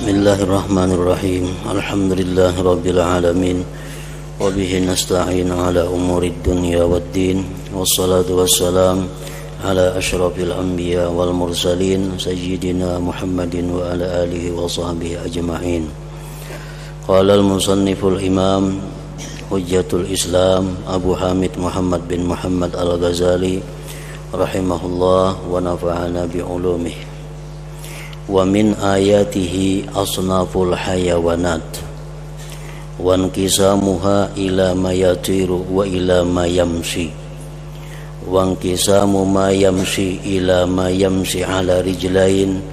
Bismillahirrahmanirrahim. Alhamdulillahirabbil alamin. Wa bihi nasta'in ala umurid dunya waddin. Wassalatu wassalam ala asyrafil anbiya wal mursalin sayyidina Muhammadin wa ala alihi wa sahbihi ajma'in. Qala al-musanniful imam Hujjatul Islam Abu Hamid Muhammad bin Muhammad Al-Ghazali rahimahullah wa nafa'ana bi ulumihi. Wa min ayatihi asnaful hayawanat wa inqisamuha ila ma yatiru wa ila ma yamshi wa inqisamu ma yamshi ila ma yamshi ala rijlain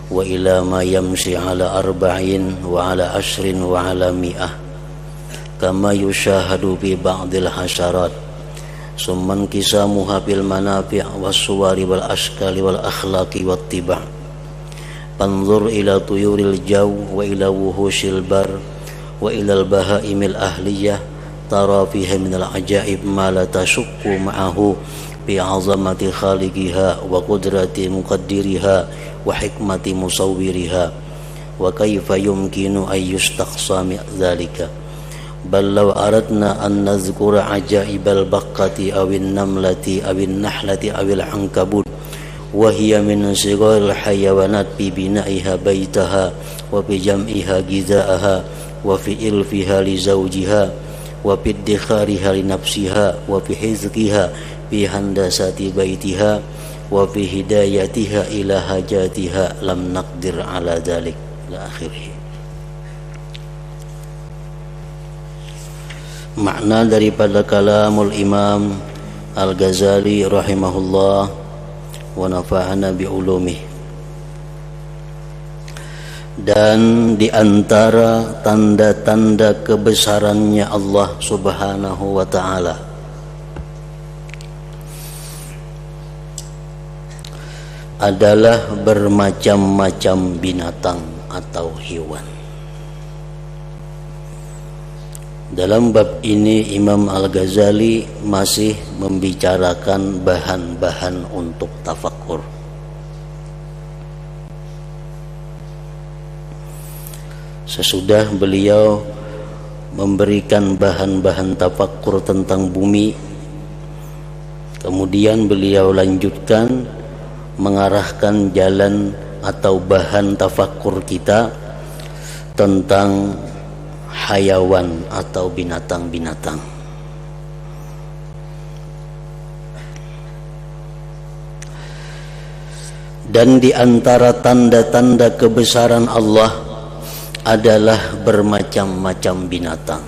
wa ila ma yamshi ala arba'in wa ala ashrin wa ala mi'ah kama yushahadu bi ba'dil hasyarat summa inqisamuha bil manafi' was suwari wal ashkali wal akhlaqi wat tiba'. Panzur ila tuyuril jaw wa ila wuhushil bar wa ila al-bahaimil ahliyah tara fiha minal ajaib ma la tashukku ma'ahu bi 'azamati khaliqiha wa qudrati muqaddiriha wa hikmati musawwiriha wa kaifa yumkinu an yustaqsa min dzalika bal law aradna an nadhkura ajaibal baqqati awin namlati awin nahlati awil ankabut وهي من صغار الحيوانات ببنائها بيتها وبجمعها غذاءها وفي إلفها لزوجها وفي ادخارها لنفسها وفي حزقها في هندسة بيتها وفي هدايتها إلى حاجاتها لم نقدر على ذلك إلى آخره. Makna daripada kalamul Imam Al-Ghazali rahimahullah wa nafa'ana bi ulumih. Dan di antara tanda-tanda kebesarannya Allah Subhanahu wa ta'ala adalah bermacam-macam binatang atau hewan. Dalam bab ini Imam Al-Ghazali masih membicarakan bahan-bahan untuk tafakkur. Sesudah beliau memberikan bahan-bahan tafakkur tentang bumi, kemudian beliau lanjutkan mengarahkan jalan atau bahan tafakkur kita tentang hayawan atau binatang-binatang. Dan di antara tanda-tanda kebesaran Allah adalah bermacam-macam binatang.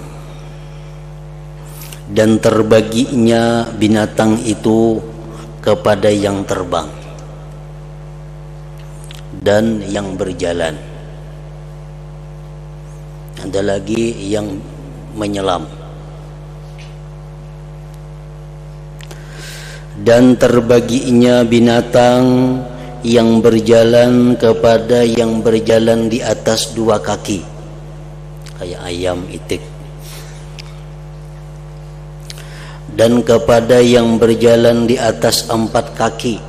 Dan terbaginya binatang itu kepada yang terbang dan yang berjalan. Ada lagi yang menyelam. Dan terbaginya binatang yang berjalan kepada yang berjalan di atas dua kaki, kayak ayam, itik. Dan kepada yang berjalan di atas 4 kaki,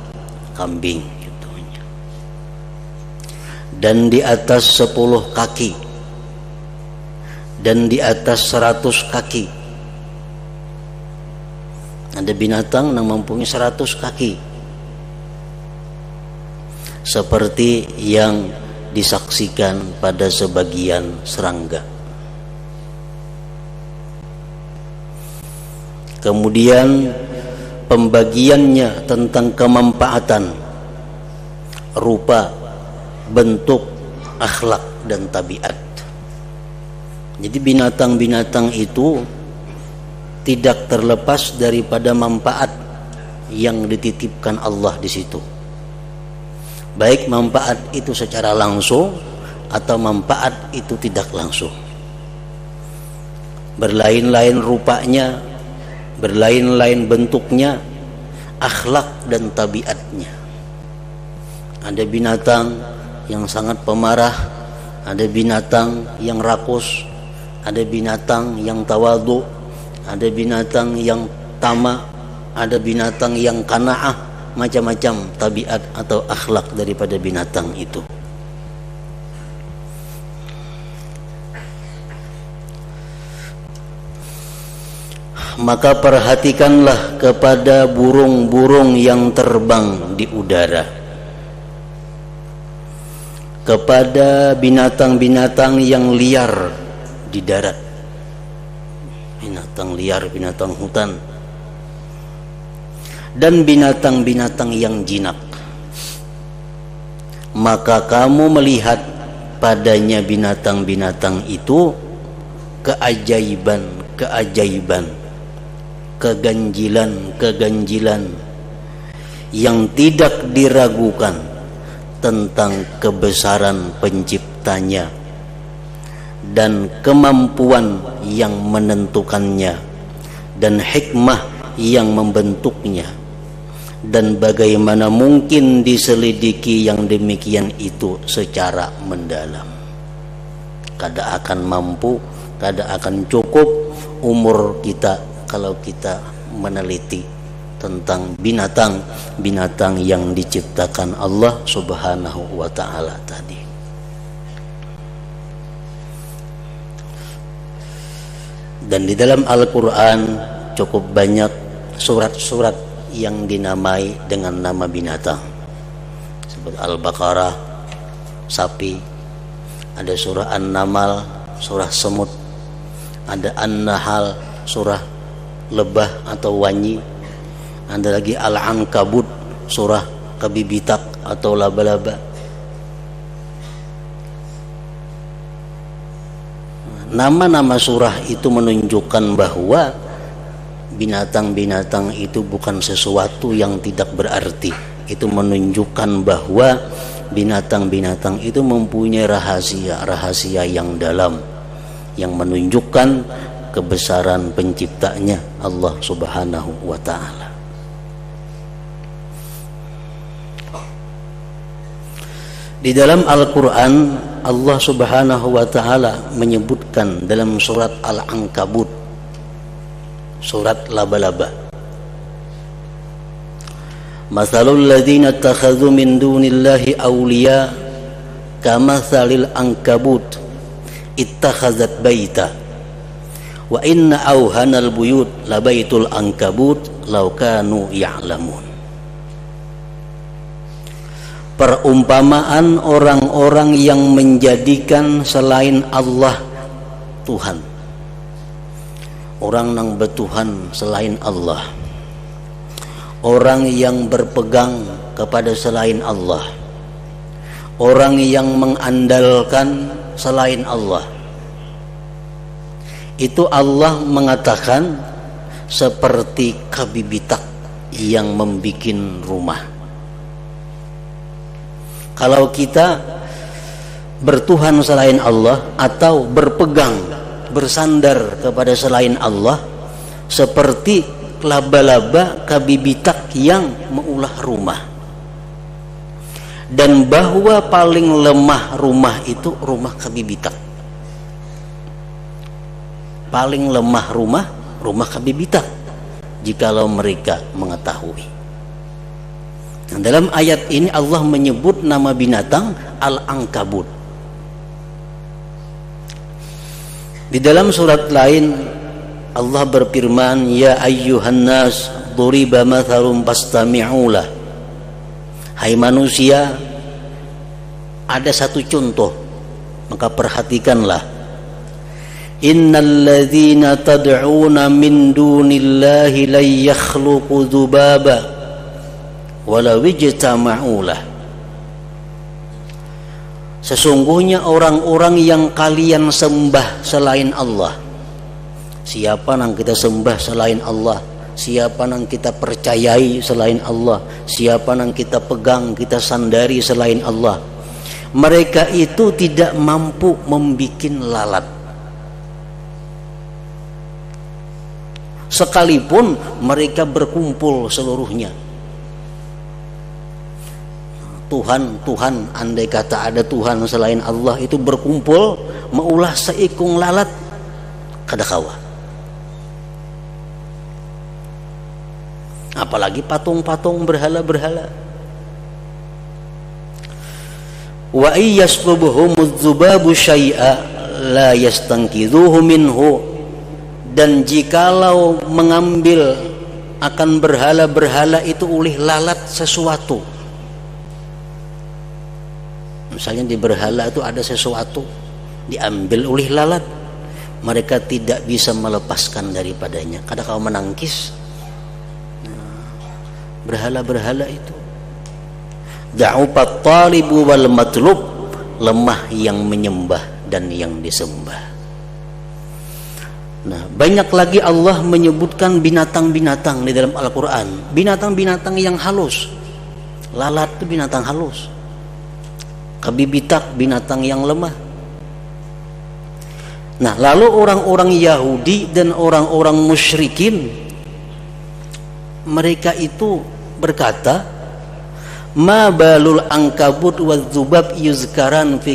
kambing. Dan di atas 10 kaki. Dan di atas 100 kaki. Ada binatang yang mempunyai 100 kaki, seperti yang disaksikan pada sebagian serangga. Kemudian pembagiannya tentang kemanfaatan, rupa, bentuk, akhlak dan tabiat. Jadi binatang-binatang itu tidak terlepas daripada manfaat yang dititipkan Allah di situ. Baik manfaat itu secara langsung atau manfaat itu tidak langsung. Berlain-lain rupanya, berlain-lain bentuknya, akhlak dan tabiatnya. Ada binatang yang sangat pemarah, ada binatang yang rakus, ada binatang yang tawadhu, ada binatang yang tamak, ada binatang yang qanaah, macam-macam tabiat atau akhlak daripada binatang itu. maka perhatikanlah kepada burung-burung yang terbang di udara, kepada binatang-binatang yang liar di darat, binatang liar, binatang hutan, dan binatang-binatang yang jinak. Maka kamu melihat padanya binatang-binatang itu keajaiban-keajaiban, keganjilan-keganjilan yang tidak diragukan tentang kebesaran penciptanya dan kemampuan yang menentukannya dan hikmah yang membentuknya, dan bagaimana mungkin diselidiki yang demikian itu secara mendalam. Kada akan mampu, kada akan cukup umur kita kalau kita meneliti tentang binatang-binatang yang diciptakan Allah Subhanahu wa ta'ala tadi. Dan di dalam Al-Quran cukup banyak surat-surat yang dinamai dengan nama binatang, seperti Al-Baqarah, sapi, ada surah An-Namal, surah semut, ada An-Nahl, surah lebah atau wanyi, ada lagi Al-Ankabut, surah kabibitak atau laba-laba. Nama-nama surah itu menunjukkan bahwa binatang-binatang itu bukan sesuatu yang tidak berarti. Itu menunjukkan bahwa binatang-binatang itu mempunyai rahasia-rahasia yang dalam, yang menunjukkan kebesaran penciptanya Allah Subhanahu wa ta'ala. Di dalam Al-Quran Allah Subhanahu wa ta'ala menyebutkan dalam surat Al-Ankabut, surat laba-laba, Mathalul ladzina ittakhadhu min dunillahi awliya kamathalil ankabut ittakhazat baita wa inna awhanal buyut labaitul ankabut law kanu ya'lamun. Perumpamaan orang-orang yang menjadikan selain Allah Tuhan, orang yang bertuhan selain Allah, orang yang berpegang kepada selain Allah, orang yang mengandalkan selain Allah. Itu Allah mengatakan seperti kabibitak yang membikin rumah. Kalau kita bertuhan selain Allah atau berpegang, bersandar kepada selain Allah, seperti laba-laba kabibitak yang mengulah rumah. Dan bahwa paling lemah rumah itu rumah kabibitak. Paling lemah rumah kabibitak, jikalau mereka mengetahui. Nah, dalam ayat ini Allah menyebut nama binatang Al-Ankabut. Di dalam surat lain Allah berfirman, ya ayyuhan nas duriba mathalun fastami'u lah. Hai manusia, ada satu contoh, maka perhatikanlah. Innal ladzina tad'una min dunillahi la yakhluqu dzubaba walau ijtama'u lah. Sesungguhnya orang-orang yang kalian sembah selain Allah. Siapa yang kita sembah selain Allah? Siapa yang kita percayai selain Allah? Siapa yang kita pegang, kita sandari selain Allah? Mereka itu tidak mampu membikin lalat. Sekalipun mereka berkumpul seluruhnya. Tuhan, andai kata ada Tuhan selain Allah itu berkumpul meulah seikung lalat kada kawa. Apalagi patung-patung berhala-berhala. Wa iyyaslubuhumudz-dzubabu syai'a la yastanqidhuhu minhu. Dan jikalau mengambil akan berhala-berhala itu oleh lalat sesuatu, misalnya di berhala itu ada sesuatu diambil oleh lalat, mereka tidak bisa melepaskan daripadanya. Kadang kau menangkis berhala-berhala itu. Da'ufat talibu wal matlub, lemah yang menyembah dan yang disembah. Nah, banyak lagi Allah menyebutkan binatang-binatang di dalam Al-Quran. Binatang-binatang yang halus. Lalat itu binatang halus. Kabibitak binatang yang lemah. Nah, lalu orang-orang Yahudi dan orang-orang musyrikin, mereka itu berkata, ma balul ankabut wa dzubab yuzkaran fi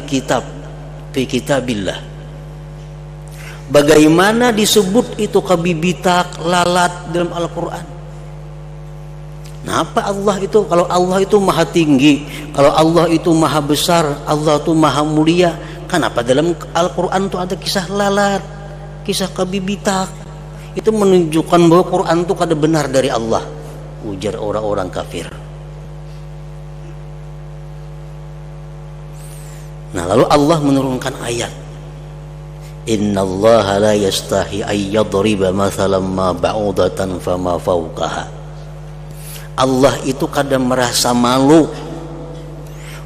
kitabillah. Bagaimana disebut itu kabibitak, lalat dalam Al-Quran? Nah, apa Allah itu? Kalau Allah itu maha tinggi, kalau Allah itu maha besar, Allah itu maha mulia, kenapa dalam Al-Quran itu ada kisah lalat, kisah kabibitak? Itu menunjukkan bahwa Quran itu kada benar dari Allah, ujar orang-orang kafir. Nah, lalu Allah menurunkan ayat, innallaha la yastahi ay yadriba mathalan ma ba'udatan fama fawqaha. Allah itu kadang merasa malu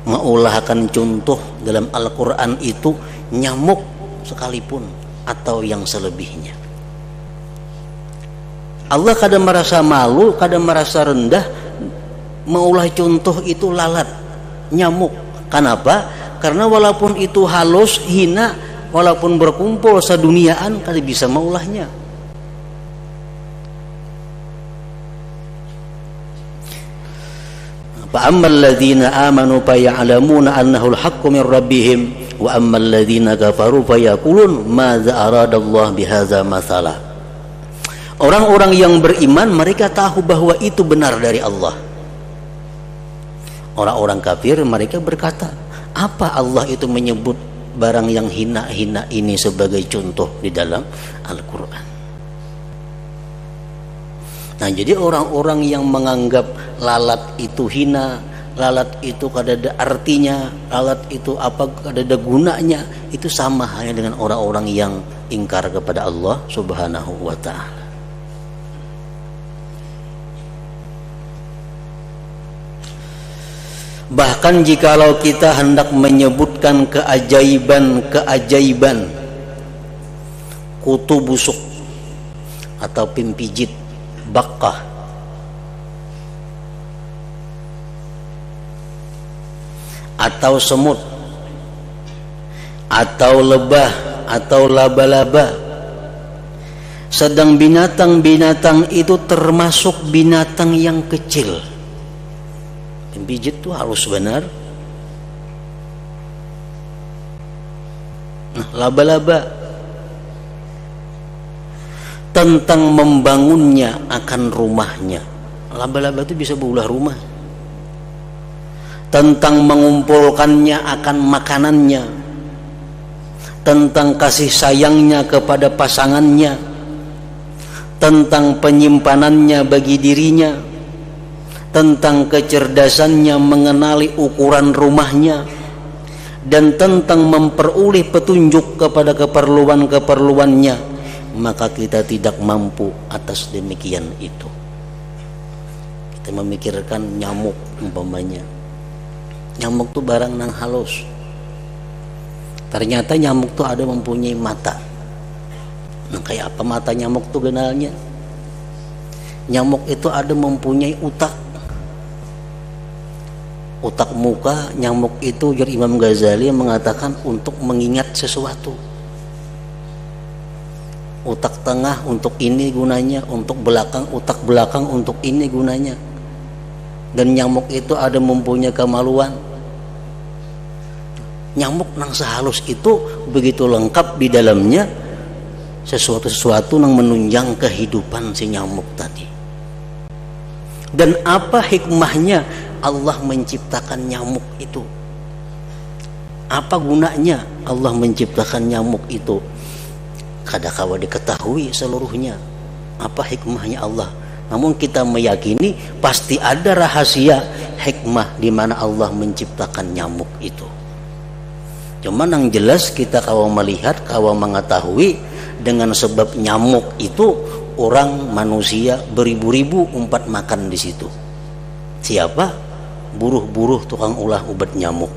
mengulahkan contoh dalam Al-Quran itu nyamuk sekalipun atau yang selebihnya. Allah kadang merasa malu, kadang merasa rendah mengulah contoh itu lalat, nyamuk. Kenapa? Karena walaupun itu halus, hina, walaupun berkumpul seduniaan, kada bisa maulahnya. Fa ammal ladzina amanu fa ya'lamuna annahu al-haqqu min rabbihim wa ammal ladzina kafaru fa yaqulun madza aradallahu bihadza mathala. Orang-orang yang beriman mereka tahu bahwa itu benar dari Allah. Orang-orang kafir mereka berkata, apa Allah itu menyebut barang yang hina-hina ini sebagai contoh di dalam Al-Quran? Nah, jadi orang-orang yang menganggap lalat itu hina, lalat itu kada ada artinya, lalat itu apa kada ada gunanya, itu sama hanya dengan orang-orang yang ingkar kepada Allah Subhanahu wa ta'ala. Bahkan jikalau kita hendak menyebutkan keajaiban-keajaiban kutu busuk atau pimpijit, bakkah, atau semut, atau lebah, atau laba-laba, sedang binatang-binatang itu termasuk binatang yang kecil. Pimpijit itu halus benar. Nah, laba-laba, tentang membangunnya akan rumahnya. Laba-laba itu bisa berulah rumah. Tentang mengumpulkannya akan makanannya, tentang kasih sayangnya kepada pasangannya, tentang penyimpanannya bagi dirinya, tentang kecerdasannya mengenali ukuran rumahnya, dan tentang memperoleh petunjuk kepada keperluan-keperluannya, maka kita tidak mampu atas demikian itu. Kita memikirkan nyamuk umpamanya. Nyamuk itu barang nang halus. Ternyata nyamuk itu ada mempunyai mata. Nah, kayak apa mata nyamuk itu genalnya? Nyamuk itu ada mempunyai utak. Otak muka nyamuk itu, ujar Imam Ghazali mengatakan untuk mengingat sesuatu. Otak tengah untuk ini gunanya, untuk belakang, otak belakang untuk ini gunanya. Dan nyamuk itu ada mempunyai kemaluan. Nyamuk nang sehalus itu begitu lengkap di dalamnya sesuatu-sesuatu yang menunjang kehidupan si nyamuk tadi. Dan apa hikmahnya Allah menciptakan nyamuk itu? Apa gunanya Allah menciptakan nyamuk itu? kadakawa diketahui seluruhnya apa hikmahnya Allah. Namun kita meyakini pasti ada rahasia hikmah di mana Allah menciptakan nyamuk itu. Cuman yang jelas kita kalau melihat, kalau mengetahui dengan sebab nyamuk itu orang manusia beribu-ribu umpat makan di situ. Siapa? Buruh-buruh tukang ulah obat nyamuk.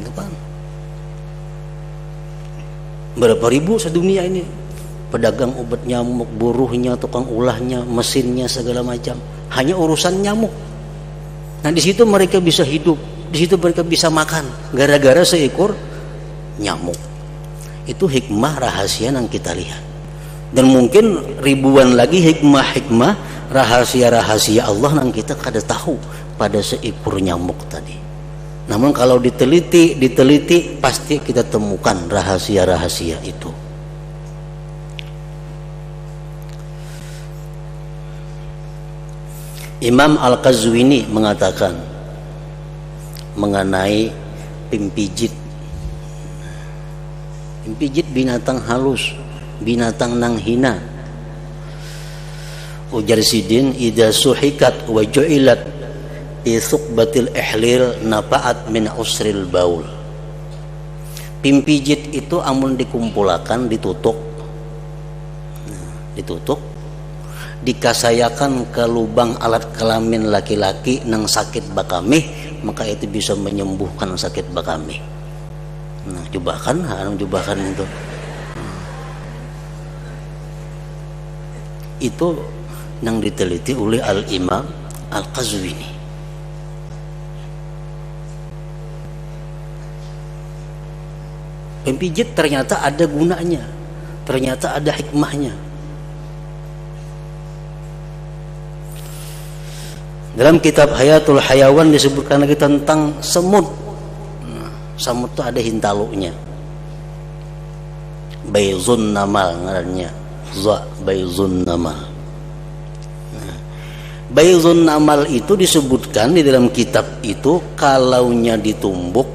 Itu kan. Berapa ribu sedunia ini pedagang obat nyamuk, buruhnya, tukang ulahnya, mesinnya, segala macam. Hanya urusan nyamuk. Nah di situ mereka bisa hidup, di situ mereka bisa makan, gara-gara seekor nyamuk. Itu hikmah rahasia yang kita lihat. Dan mungkin ribuan lagi hikmah-hikmah, rahasia-rahasia Allah yang kita kada tahu pada seekor nyamuk tadi. Namun kalau diteliti pasti kita temukan rahasia-rahasia itu. Imam Al-Qazwini mengatakan mengenai pimpijit. Pimpijit binatang halus, binatang nang hina. Ujar sidin idza suhikat wa ju'ilat fi suqbatil ihlil nafa'at min usril baul. Pimpijit itu amun dikumpulakan, ditutuk, dikasayakan ke lubang alat kelamin laki-laki nang sakit bakamih, maka itu bisa menyembuhkan sakit bakamih. Nah, jubakan itu. Itu yang diteliti oleh Al-Imam Al-Qazwini. Pimpijit ternyata ada gunanya, ternyata ada hikmahnya. Dalam kitab Hayatul Hayawan disebutkan lagi tentang semut. Semut itu ada hintalunya. Bayzun namal ngarannya. Bayzun namal. Bayzun namal itu disebutkan di dalam kitab itu kalaunya ditumbuk,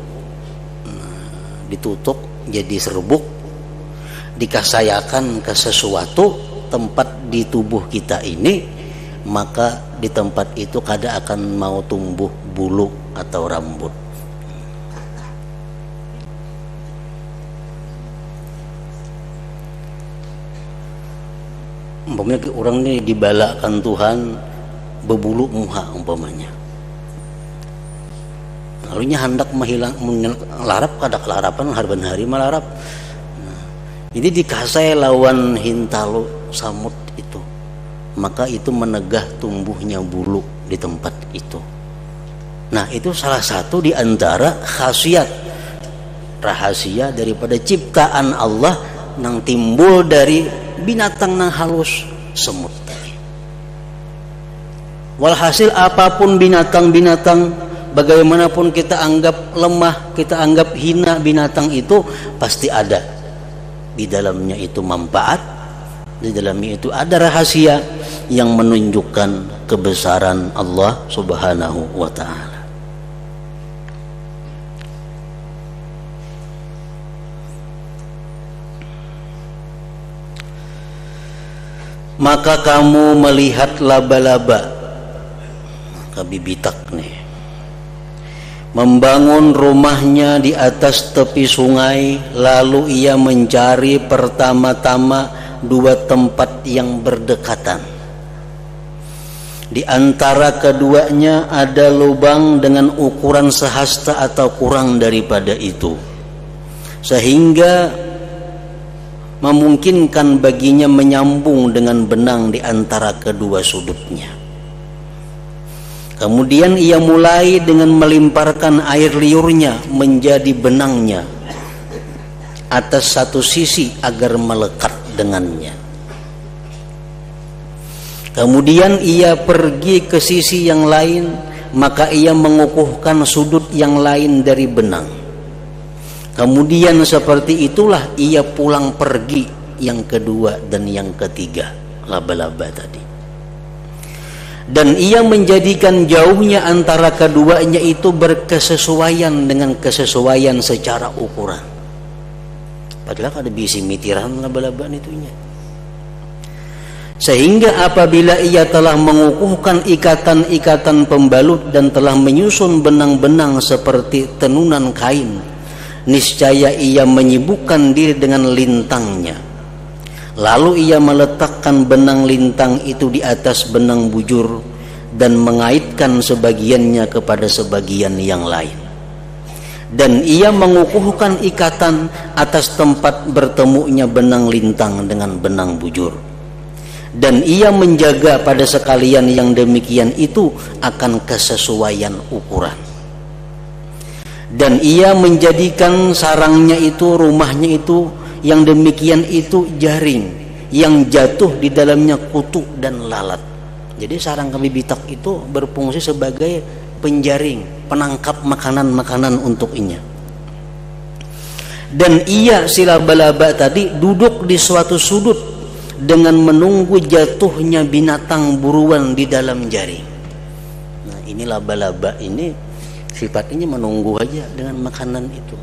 ditutuk jadi serbuk, dikasayakan ke sesuatu tempat di tubuh kita ini, maka di tempat itu kada akan mau tumbuh bulu atau rambut. Umpamanya orang ini dibalakan Tuhan bebulu muha umpamanya. Lalunya hendak menghilang larap kada kelarapan harban hari malarap. Nah, jadi dikasai lawan hintalu samut itu, maka itu menegah tumbuhnya bulu di tempat itu. Nah itu salah satu di antara khasiat rahasia daripada ciptaan Allah yang timbul dari binatang yang halus semut tadi. Walhasil apapun binatang-binatang, bagaimanapun kita anggap lemah, kita anggap hina binatang itu, pasti ada di dalamnya itu manfaat, di dalamnya itu ada rahasia yang menunjukkan kebesaran Allah Subhanahu wa ta'ala. Maka kamu melihat laba-laba, maka bibitak nih, membangun rumahnya di atas tepi sungai, lalu ia mencari pertama-tama dua tempat yang berdekatan. Di antara keduanya ada lubang dengan ukuran sehasta atau kurang daripada itu, sehingga memungkinkan baginya menyambung dengan benang di antara kedua sudutnya. Kemudian ia mulai dengan melimparkan air liurnya menjadi benangnya atas satu sisi agar melekat dengannya. Kemudian ia pergi ke sisi yang lain, maka ia mengukuhkan sudut yang lain dari benang. Kemudian seperti itulah ia pulang pergi yang kedua dan yang ketiga, laba-laba tadi. Dan ia menjadikan jauhnya antara keduanya itu berkesesuaian dengan kesesuaian secara ukuran. Padahal ada bisi mitiran laba-laba itunya. Sehingga apabila ia telah mengukuhkan ikatan-ikatan pembalut dan telah menyusun benang-benang seperti tenunan kain, niscaya ia menyibukkan diri dengan lintangnya. Lalu ia meletakkan benang lintang itu di atas benang bujur dan mengaitkan sebagiannya kepada sebagian yang lain. Dan ia mengukuhkan ikatan atas tempat bertemunya benang lintang dengan benang bujur. Dan ia menjaga pada sekalian yang demikian itu akan kesesuaian ukuran. Dan ia menjadikan sarangnya itu, rumahnya itu, yang demikian itu jaring yang jatuh di dalamnya kutu dan lalat. Jadi sarang kabibitak itu berfungsi sebagai penjaring, penangkap makanan-makanan untuk inya. Dan ia si laba-laba tadi duduk di suatu sudut dengan menunggu jatuhnya binatang buruan di dalam jaring. Nah, ini laba-laba ini sifatnya menunggu aja dengan makanan itu.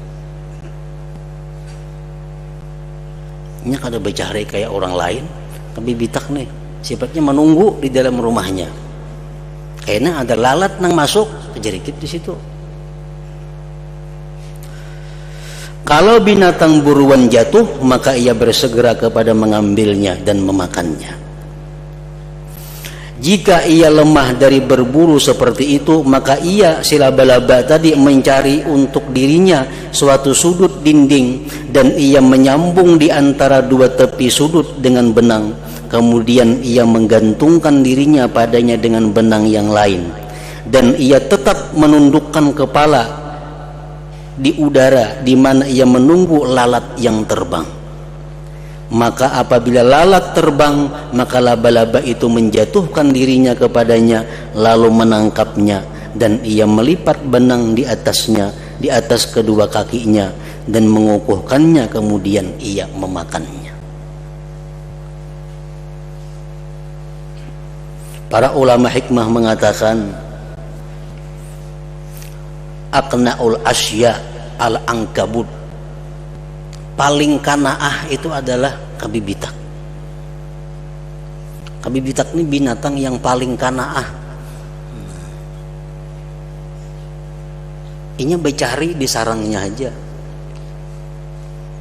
Ini kada bercari kayak orang lain, tapi bitak nih sifatnya menunggu di dalam rumahnya. Kayaknya ada lalat nang masuk, kejerikit di situ. Kalau binatang buruan jatuh, maka ia bersegera kepada mengambilnya dan memakannya. Jika ia lemah dari berburu seperti itu, maka ia si laba-laba tadi mencari untuk dirinya suatu sudut dinding dan ia menyambung di antara dua tepi sudut dengan benang. Kemudian ia menggantungkan dirinya padanya dengan benang yang lain dan ia tetap menundukkan kepala di udara di mana ia menunggu lalat yang terbang. Maka apabila lalat terbang, maka laba-laba itu menjatuhkan dirinya kepadanya lalu menangkapnya dan ia melipat benang di atasnya, di atas kedua kakinya dan mengukuhkannya, kemudian ia memakannya. Para ulama hikmah mengatakan aqnaul asya al-ankabut, paling kanaah itu adalah kabibitak. Kabibitak ini binatang yang paling kanaah. Inya bercari di sarangnya aja,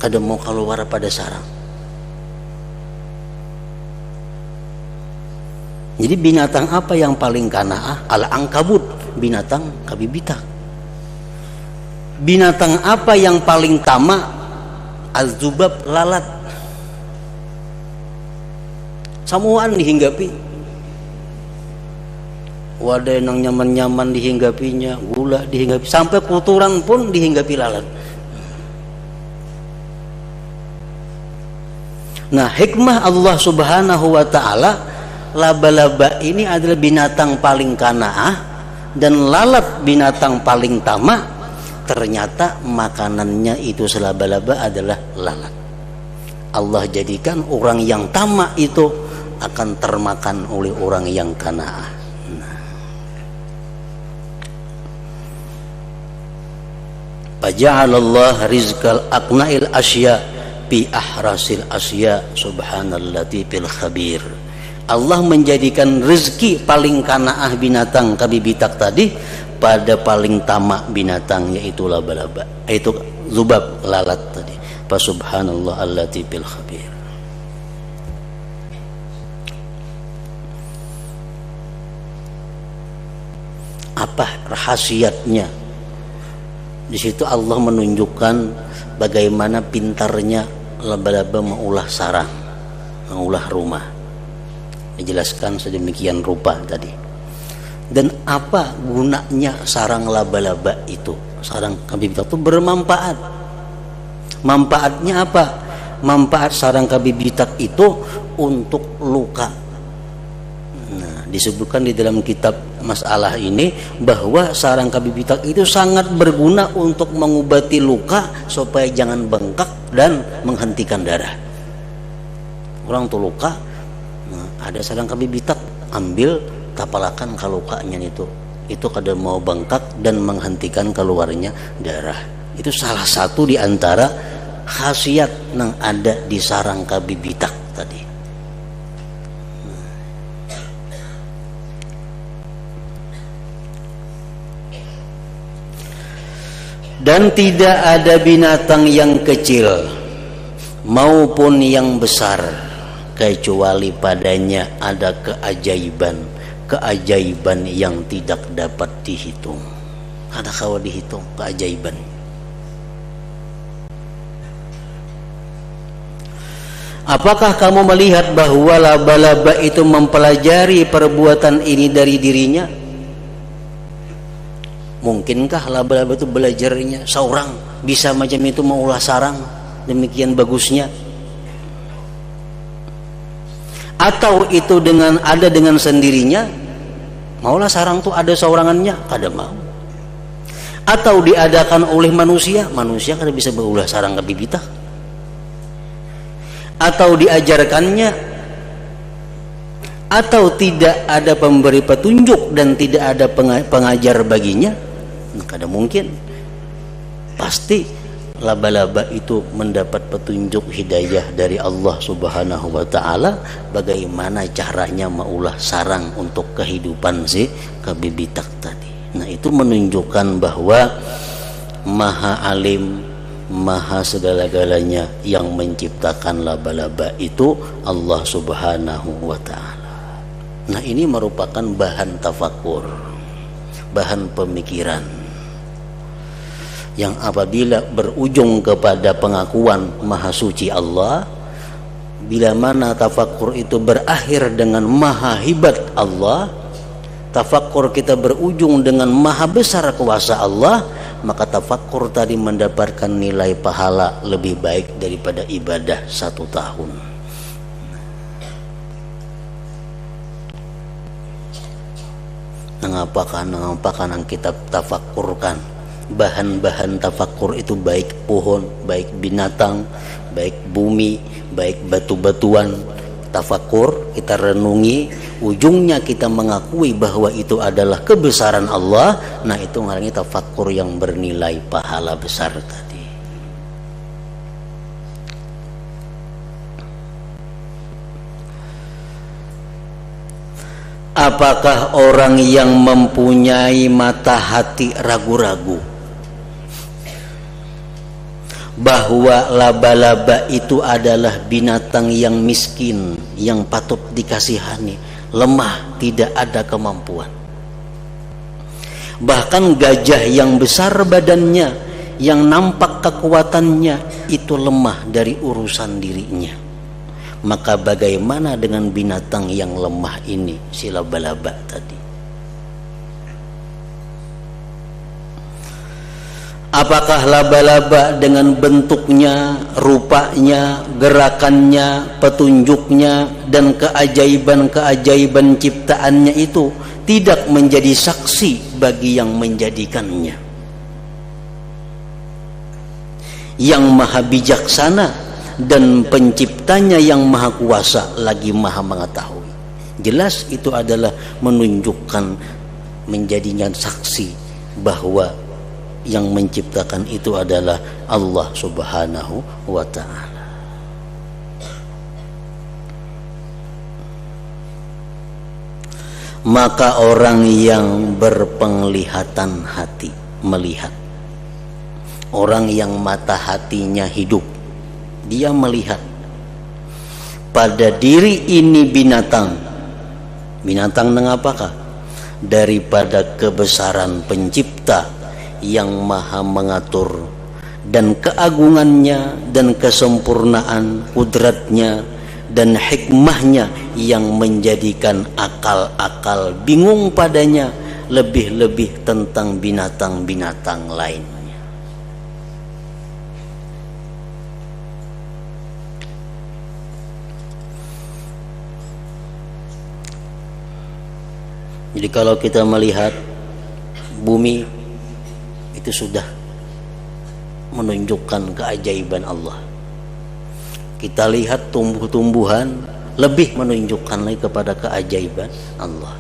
kada mau keluar pada sarang. Jadi binatang apa yang paling kanaah? Al-ankabut, binatang kabibitak. Binatang apa yang paling tamak? Az-zubab, lalat. Samuan dihinggapi. Wadah yang nyaman-nyaman dihinggapinya, gula dihinggapi, sampai kotoran pun dihinggapi lalat. Nah, hikmah Allah Subhanahu wa ta'ala, laba-laba ini adalah binatang paling kanaah dan lalat binatang paling tamak. Ternyata makanannya itu selaba-laba adalah lalat. Allah jadikan orang yang tamak itu akan termakan oleh orang yang kanaah. Faja'alallah rizqal aqna'il asya bi ahrasil asya subhanallati bil khabir. Allah menjadikan rezeki paling kanaah binatang kabibitak tadi pada paling tamak binatang, yaitu laba-laba, yaitu zubab, lalat tadi. Fa subhanallah allati bil khabir. Apa rahasiatnya? Di situ Allah menunjukkan bagaimana pintarnya laba-laba mengolah sarang, mengolah rumah. Dijelaskan sedemikian rupa tadi. Dan apa gunanya sarang laba-laba itu? Sarang kabibitak itu bermanfaat. Manfaatnya apa? Manfaat sarang kabibitak itu untuk luka. Nah, disebutkan di dalam kitab masalah ini bahwa sarang kabibitak itu sangat berguna untuk mengobati luka supaya jangan bengkak dan menghentikan darah. Orang tuh luka, nah, ada sarang kabibitak, ambil tapalakan kalukanya itu kada mau bengkak dan menghentikan keluarnya darah. Itu salah satu di antara khasiat yang ada di sarang kabibitak tadi. Dan tidak ada binatang yang kecil maupun yang besar kecuali padanya ada keajaiban yang tidak dapat dihitung. Ada kawa dihitung keajaiban. Apakah kamu melihat bahwa laba-laba itu mempelajari perbuatan ini dari dirinya? Mungkinkah laba-laba itu belajarnya seorang bisa macam itu mengulah sarang demikian bagusnya? Atau itu ada dengan sendirinya? Maulah sarang itu ada seorangannya? Kada mau. Atau diadakan oleh manusia? Manusia kada bisa berulah sarang kabibitak. Atau diajarkannya? Atau tidak ada pemberi petunjuk dan tidak ada pengajar baginya? Kada mungkin. Pasti laba-laba itu mendapat petunjuk hidayah dari Allah Subhanahu wa ta'ala bagaimana caranya maulah sarang untuk kehidupan si kabibitak tadi. Nah, itu menunjukkan bahwa Maha Alim, Maha segala-galanya, yang menciptakan laba-laba itu Allah Subhanahu wa ta'ala. Nah, ini merupakan bahan tafakur, bahan pemikiran yang apabila berujung kepada pengakuan Maha Suci Allah, bila mana tafakur itu berakhir dengan Maha Hibat Allah, tafakur kita berujung dengan Maha Besar kuasa Allah, maka tafakur tadi mendapatkan nilai pahala lebih baik daripada ibadah 1 tahun. Mengapakan yang kita tafakurkan? Bahan-bahan tafakur itu baik pohon, baik binatang, baik bumi, baik batu-batuan. Tafakur kita renungi, ujungnya kita mengakui bahwa itu adalah kebesaran Allah. Nah, itu ngarannya tafakur yang bernilai pahala besar tadi. Apakah orang yang mempunyai mata hati ragu-ragu bahwa laba-laba itu adalah binatang yang miskin, yang patut dikasihani, lemah, tidak ada kemampuan? Bahkan gajah yang besar badannya, yang nampak kekuatannya, itu lemah dari urusan dirinya. Maka bagaimana dengan binatang yang lemah ini, si laba-laba tadi? Apakah laba-laba dengan bentuknya, rupanya, gerakannya, petunjuknya, dan keajaiban-keajaiban ciptaannya itu tidak menjadi saksi bagi yang menjadikannya? Yang maha bijaksana dan penciptanya yang maha kuasa lagi maha mengetahui. Jelas itu adalah menunjukkan, menjadinya saksi bahwa yang menciptakan itu adalah Allah Subhanahu wa ta'ala. Maka orang yang berpenglihatan hati melihat, orang yang mata hatinya hidup, dia melihat pada diri ini binatang. Binatang mengapakah? Daripada kebesaran pencipta yang maha mengatur, dan keagungannya dan kesempurnaan kudratnya dan hikmahnya yang menjadikan akal-akal bingung padanya, lebih-lebih tentang binatang-binatang lainnya. Jadi kalau kita melihat bumi, itu sudah menunjukkan keajaiban Allah. Kita lihat tumbuh-tumbuhan, lebih menunjukkan lagi kepada keajaiban Allah.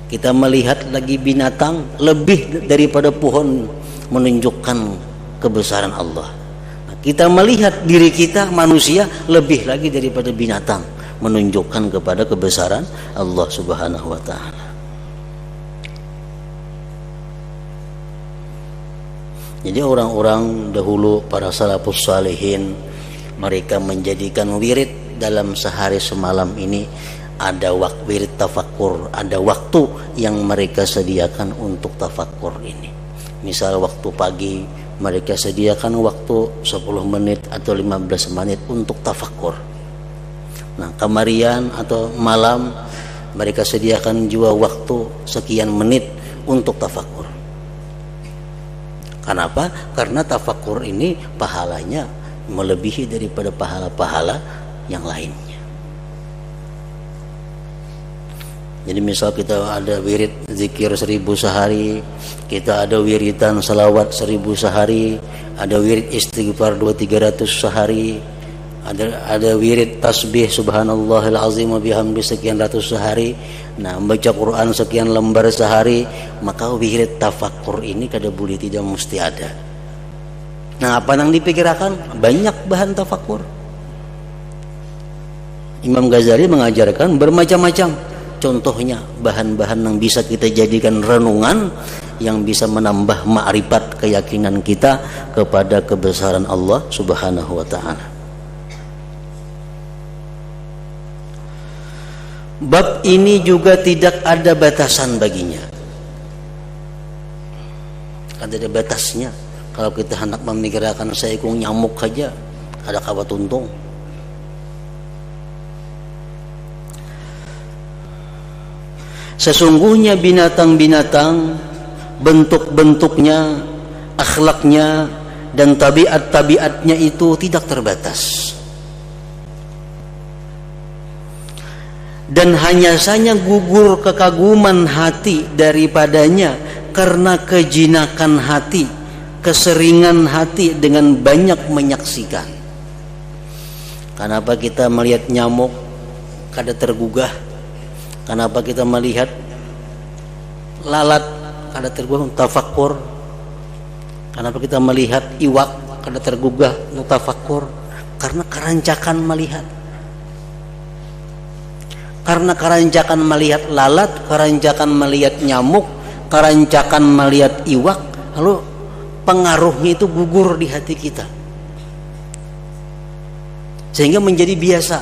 Kita melihat lagi binatang, lebih daripada pohon menunjukkan kebesaran Allah. Nah, Kita melihat diri kita manusia lebih lagi daripada binatang, menunjukkan kepada kebesaran Allah Subhanahu wa taala. Jadi orang-orang dahulu, para salafus salihin, mereka menjadikan wirid dalam sehari semalam ini ada wirid tafakkur, ada waktu yang mereka sediakan untuk tafakkur ini. Misal waktu pagi mereka sediakan waktu 10 menit atau 15 menit untuk tafakkur. Nah, kemarian atau malam mereka sediakan juga waktu sekian menit untuk tafakkur. Kenapa? Karena tafakkur ini pahalanya melebihi daripada pahala-pahala yang lainnya. Jadi misal kita ada wirid zikir 1000 sehari, kita ada wiridan salawat 1000 sehari, ada wirid istighfar 200-300 sehari, ada wirid tasbih subhanallahil azim wa bihamdi sekian ratus sehari. Nah, membaca Quran sekian lembar sehari, maka wirid tafakkur ini kada boleh tidak mesti ada. Nah, apa yang dipikirkan? Banyak bahan tafakkur. Imam Ghazali mengajarkan bermacam-macam. Contohnya bahan-bahan yang bisa kita jadikan renungan, yang bisa menambah ma'rifat keyakinan kita kepada kebesaran Allah Subhanahu wa taala. Bab ini juga tidak ada batasan baginya. Ada batasnya. Kalau kita hendak memikirkan seekor nyamuk saja, ada kawat untung. Sesungguhnya binatang-binatang, bentuk-bentuknya, akhlaknya, dan tabiat-tabiatnya itu tidak terbatas. Dan hanya saja gugur kekaguman hati daripadanya karena kejinakan hati, keseringan hati dengan banyak menyaksikan. Kenapa kita melihat nyamuk kada tergugah? Kenapa kita melihat lalat kada tergugah tafakkur? Kenapa kita melihat iwak kada tergugah tafakkur? Karena kerancakan melihat. Karena kerancakan melihat lalat, kerancakan melihat nyamuk, kerancakan melihat iwak, lalu pengaruhnya itu gugur di hati kita, sehingga menjadi biasa.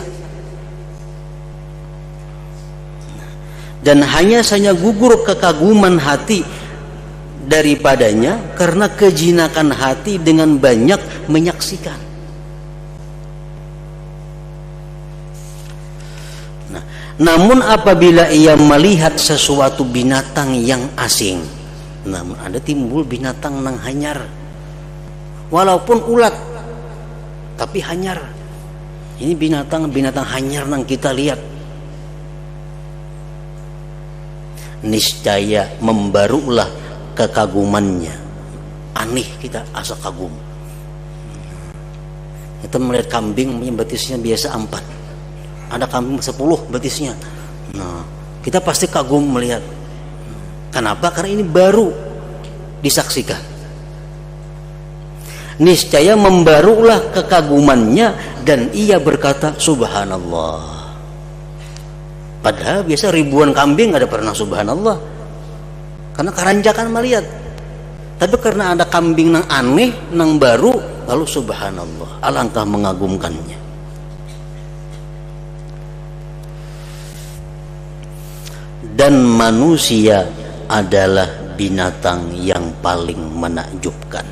Dan hanya saja gugur kekaguman hati daripadanya karena kejinakan hati dengan banyak menyaksikan. Nah, namun apabila ia melihat sesuatu binatang yang asing, namun ada timbul binatang nang hanyar, walaupun ulat tapi hanyar. Ini binatang hanyar nang kita lihat, niscaya membarulah kekagumannya. Aneh, kita asa kagum. Kita melihat kambing yang betisnya biasa 4, ada kambing 10 betisnya. Nah, kita pasti kagum melihat. Kenapa? Karena ini baru disaksikan. Niscaya membarulah kekagumannya dan ia berkata subhanallah. Padahal biasa ribuan kambing ada pernah subhanallah, karena kerancakan melihat. Tapi karena ada kambing nang aneh, nang baru, lalu subhanallah, alangkah mengagumkannya. Dan manusia adalah binatang yang paling menakjubkan.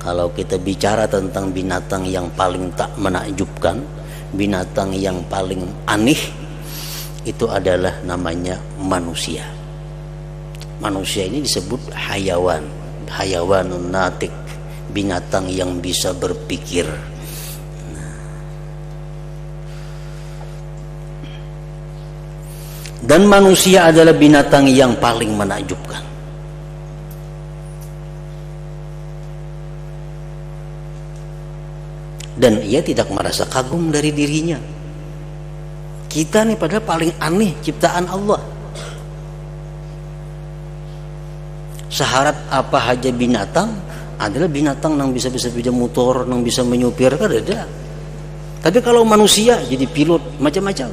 Kalau kita bicara tentang binatang yang paling tak menakjubkan, binatang yang paling aneh, itu adalah namanya manusia. Manusia ini disebut hayawan, hayawanun natik, binatang yang bisa berpikir. Dan manusia adalah binatang yang paling menakjubkan. Dan ia tidak merasa kagum dari dirinya. Kita nih padahal paling aneh ciptaan Allah. Syarat apa aja binatang adalah binatang yang bisa sepeda motor, yang bisa menyupir, kan ada. Tapi kalau manusia jadi pilot macam-macam.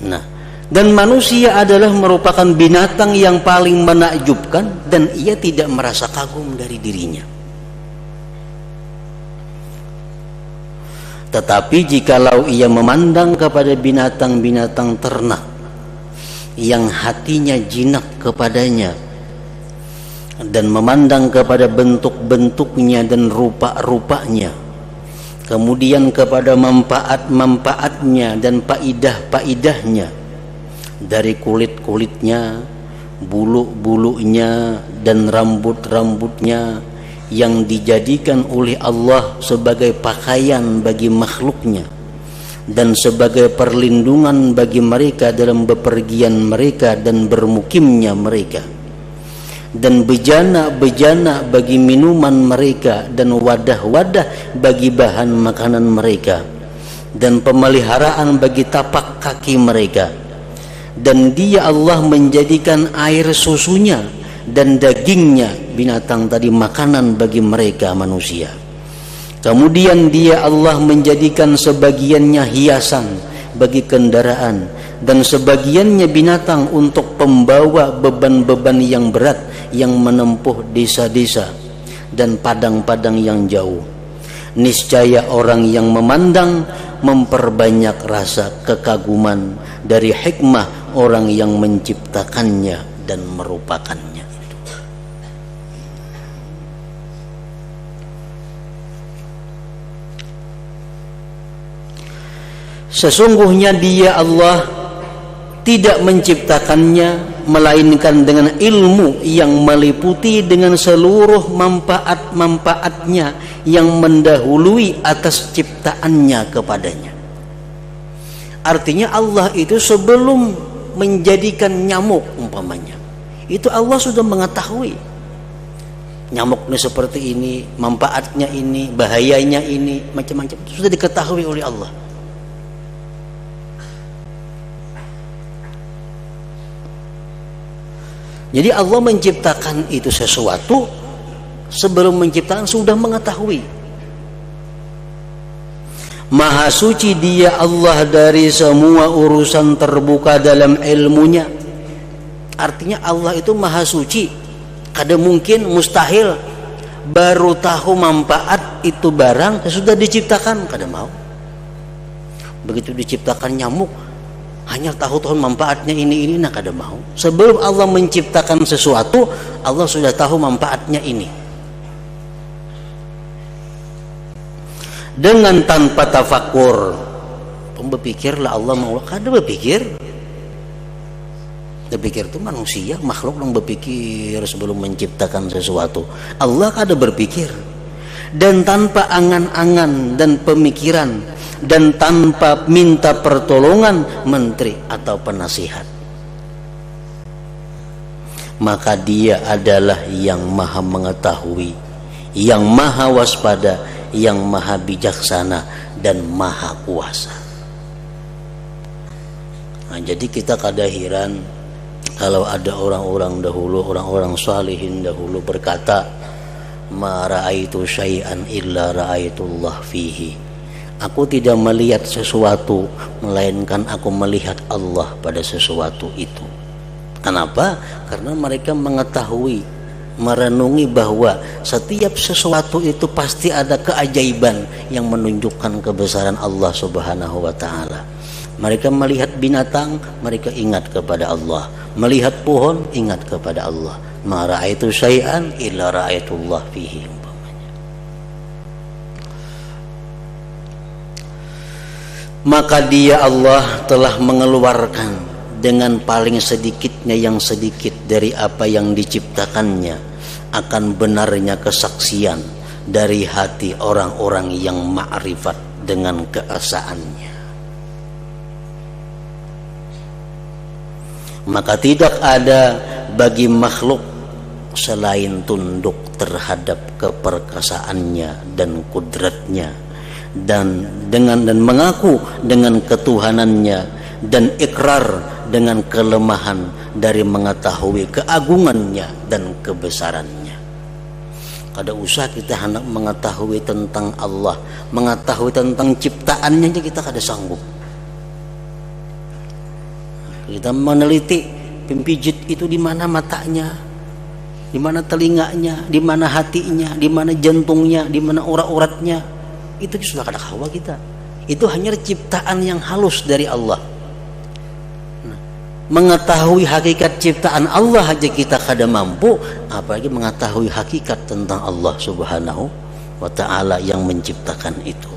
Nah, dan manusia adalah merupakan binatang yang paling menakjubkan dan ia tidak merasa kagum dari dirinya. Tetapi jikalau ia memandang kepada binatang-binatang ternak yang hatinya jinak kepadanya dan memandang kepada bentuk-bentuknya dan rupa-rupanya, kemudian kepada manfaat-manfaatnya dan faidah-faidahnya, dari kulit-kulitnya, bulu-bulunya dan rambut-rambutnya yang dijadikan oleh Allah sebagai pakaian bagi makhluknya dan sebagai perlindungan bagi mereka dalam bepergian mereka dan bermukimnya mereka, dan bejana-bejana bagi minuman mereka dan wadah-wadah bagi bahan makanan mereka, dan pemeliharaan bagi tapak kaki mereka. Dan Dia Allah menjadikan air susunya dan dagingnya binatang tadi makanan bagi mereka manusia. Kemudian Dia Allah menjadikan sebagiannya hiasan bagi kendaraan dan sebagiannya binatang untuk pembawa beban-beban yang berat yang menempuh desa-desa dan padang-padang yang jauh. Niscaya orang yang memandang memperbanyak rasa kekaguman dari hikmah orang yang menciptakannya dan merupakannya. Sesungguhnya Dia Allah tidak menciptakannya melainkan dengan ilmu yang meliputi dengan seluruh manfaat-manfaatnya yang mendahului atas ciptaannya kepadanya. Artinya Allah itu sebelum menjadikan nyamuk umpamanya, itu Allah sudah mengetahui nyamuknya seperti ini, manfaatnya ini, bahayanya ini, macam-macam sudah diketahui oleh Allah. Jadi Allah menciptakan itu sesuatu sebelum menciptakan sudah mengetahui. Maha suci Dia Allah dari semua urusan terbuka dalam ilmunya. Artinya Allah itu maha suci. Kada mungkin, mustahil baru tahu manfaat itu barang sudah diciptakan, kada mau. Begitu diciptakan nyamuk hanya tahu manfaatnya ini nak kada mau. Sebelum Allah menciptakan sesuatu, Allah sudah tahu manfaatnya ini. Dengan tanpa tafakur, berpikirlah Allah mau, kada berpikir. Berpikir itu manusia, makhluk yang berpikir sebelum menciptakan sesuatu. Allah kada berpikir. Dan tanpa angan-angan dan pemikiran, dan tanpa minta pertolongan menteri atau penasihat, maka Dia adalah yang maha mengetahui, yang maha waspada, yang maha bijaksana dan maha kuasa. Nah, jadi kita kada heran kalau ada orang-orang dahulu, orang-orang salihin dahulu berkata, ma ra'aitu syai'an illa ra'aitullah fihi. Aku tidak melihat sesuatu melainkan aku melihat Allah pada sesuatu itu. Kenapa? Karena mereka mengetahui, merenungi bahwa setiap sesuatu itu pasti ada keajaiban yang menunjukkan kebesaran Allah Subhanahu wa taala. Mereka melihat binatang, mereka ingat kepada Allah. Melihat pohon, ingat kepada Allah. Ma ra'aitu syai'an illa ra'aitullah fihi. Maka Dia Allah telah mengeluarkan dengan paling sedikitnya yang sedikit dari apa yang diciptakannya akan benarnya kesaksian dari hati orang-orang yang ma'rifat dengan keesaannya. Maka tidak ada bagi makhluk selain tunduk terhadap keperkasaannya dan kudratnya, dan mengaku dengan ketuhanannya, dan ikrar dengan kelemahan dari mengetahui keagungannya dan kebesarannya. Kada usah kita hendak mengetahui tentang Allah, mengetahui tentang ciptaannya aja kita kada sanggup. Kita meneliti pimpijit itu di mana matanya, di mana telinganya, di mana hatinya, di mana jantungnya, di mana urat-uratnya. Itu sudah kada hawa kita. Itu hanya ciptaan yang halus dari Allah. Mengetahui hakikat ciptaan Allah aja kita kada mampu, apalagi mengetahui hakikat tentang Allah Subhanahu wa ta'ala yang menciptakan itu.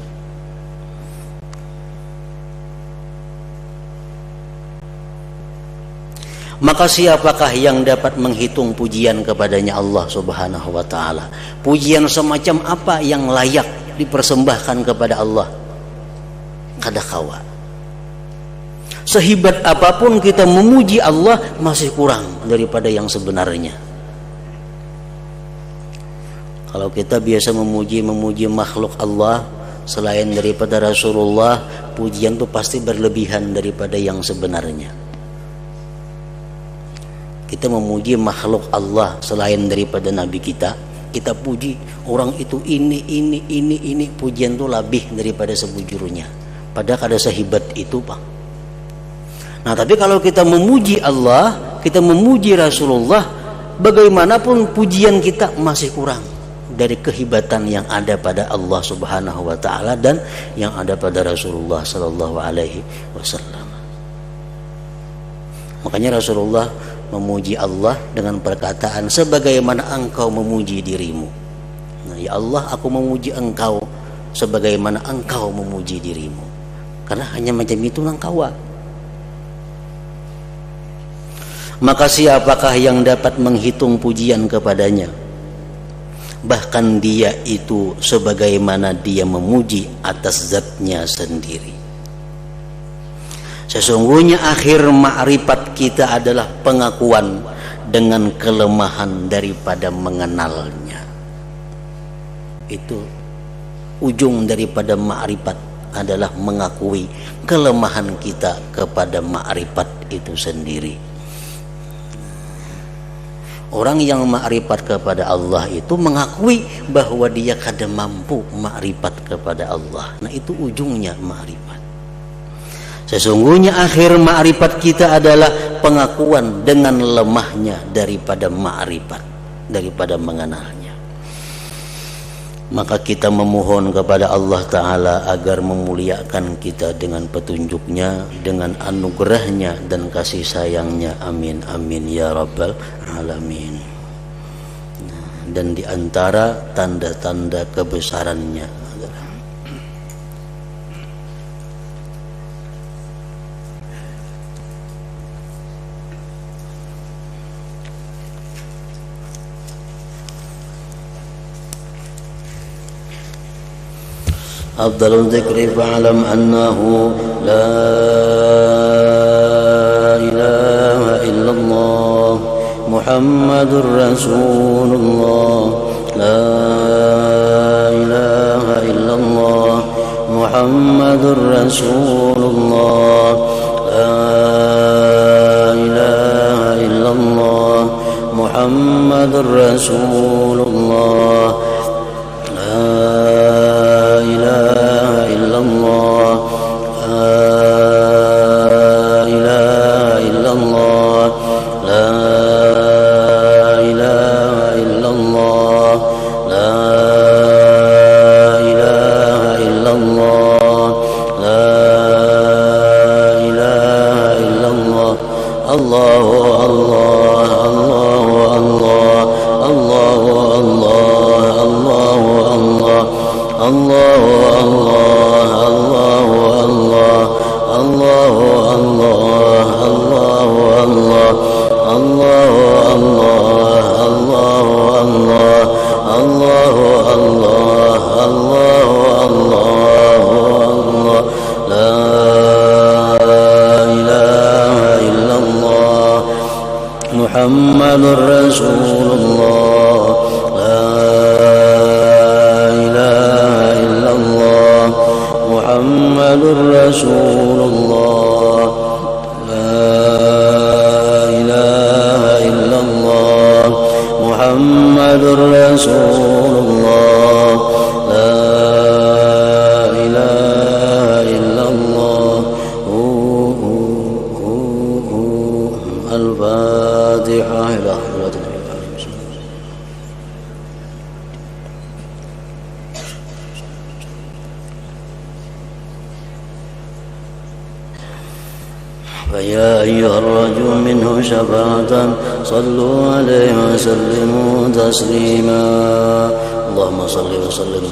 Maka siapakah yang dapat menghitung pujian kepadanya Allah Subhanahu wa ta'ala? Pujian semacam apa yang layak dipersembahkan kepada Allah? Kada kawa. Sehebat apapun kita memuji Allah, masih kurang daripada yang sebenarnya. Kalau kita biasa memuji makhluk Allah selain daripada Rasulullah, pujian itu pasti berlebihan daripada yang sebenarnya. Kita memuji makhluk Allah selain daripada Nabi kita puji orang itu ini, pujian itu lebih daripada sebujurnya. Padahal ada sehebat itu, Pak. Nah, tapi kalau kita memuji Allah, kita memuji Rasulullah, bagaimanapun pujian kita masih kurang dari kehebatan yang ada pada Allah Subhanahu wa ta'ala dan yang ada pada Rasulullah sallallahu alaihi wasallam. Makanya Rasulullah memuji Allah dengan perkataan sebagaimana engkau memuji dirimu. Nah, ya Allah, aku memuji engkau sebagaimana engkau memuji dirimu. Karena hanya macam itu engkau. Maka siapakah yang dapat menghitung pujian kepadanya? Bahkan dia itu sebagaimana dia memuji atas zatnya sendiri. Sesungguhnya akhir ma'rifat kita adalah pengakuan dengan kelemahan daripada mengenalnya. Itu ujung daripada ma'rifat adalah mengakui kelemahan kita kepada ma'rifat itu sendiri. Orang yang makrifat kepada Allah itu mengakui bahwa dia kada mampu makrifat kepada Allah. Nah, itu ujungnya makrifat. Sesungguhnya akhir makrifat kita adalah pengakuan dengan lemahnya daripada makrifat, daripada mengenalnya. Maka kita memohon kepada Allah Ta'ala agar memuliakan kita dengan petunjuknya, dengan anugerahnya dan kasih sayangnya. Amin, amin ya rabbal alamin. Dan diantara tanda-tanda kebesarannya adalah afdalul dzikri fa'lam annahu la ilaha illallah Muhammadur Rasulullah, la ilaha illallah Muhammadur Rasulullah, la ilaha illallah Muhammadur Rasulullah, la ilaha illallah, la ilaha illallah, la ilaha illallah, la ilaha illallah, la ilaha illallah. Allahu Allah, Allahu Allah, Allahu Allah, Allahu Allah, Allahu Allah, Allahu Allah, Allahu Allah, Allahu Allah, Allahu Allah, Allahu Allah, Allahu Allah, Allahu Allah, la ilaha illallah Muhammadur Rasulullah, la ilaha illallah Muhammadur Rasulullah, la ilaha فيا أيها الرجل منه شفاعة صلوا عليه وسلموا تسليما اللهم صل وسلم